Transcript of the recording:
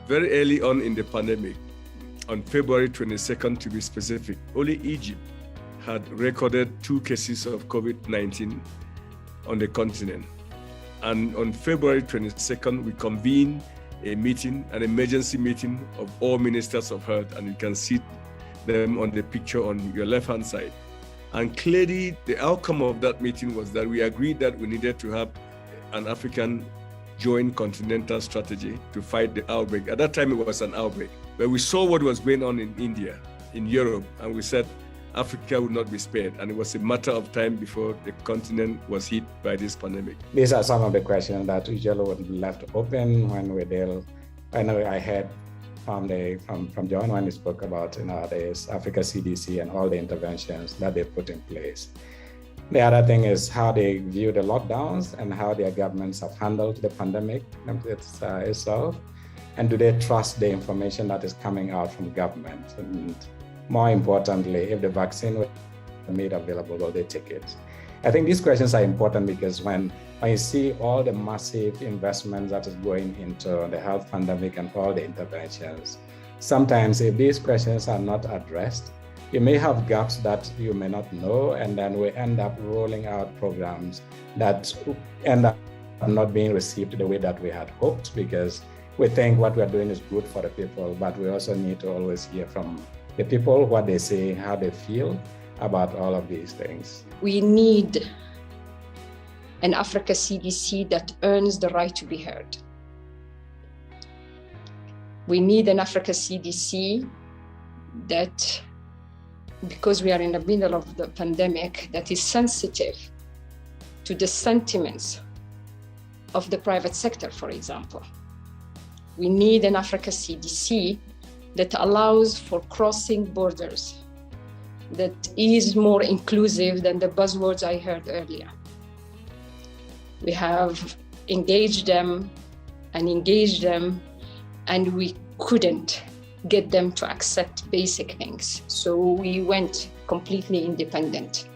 very early on in the pandemic, on February 22nd to be specific, only Egypt had recorded 2 cases of COVID-19 on the continent. And on February 22nd, we convened a meeting, an emergency meeting of all ministers of health, and you can see them on the picture on your left-hand side. And clearly, the outcome of that meeting was that we agreed that we needed to have an African joint continental strategy to fight the outbreak. At that time, it was an outbreak. But we saw what was going on in India, in Europe, and we said Africa would not be spared. And it was a matter of time before the continent was hit by this pandemic. These are some of the questions that usually would be left open when we deal. I know I heard from John when he spoke about this Africa CDC and all the interventions that they put in place. The other thing is how they view the lockdowns and how their governments have handled the pandemic itself. And do they trust the information that is coming out from government? And more importantly, if the vaccine was made available, will they take it? I think these questions are important because when you see all the massive investments that is going into the health pandemic and all the interventions, sometimes if these questions are not addressed, you may have gaps that you may not know, and then we end up rolling out programs that end up not being received the way that we had hoped, because we think what we're doing is good for the people, but we also need to always hear from the people what they say, how they feel about all of these things. We need an Africa CDC that earns the right to be heard. We need an Africa CDC that, because we are in the middle of the pandemic, that is sensitive to the sentiments of the private sector, for example. We need an Africa CDC that allows for crossing borders, that is more inclusive than the buzzwords I heard earlier. We have engaged them, and we couldn't get them to accept basic things. So we went completely independent.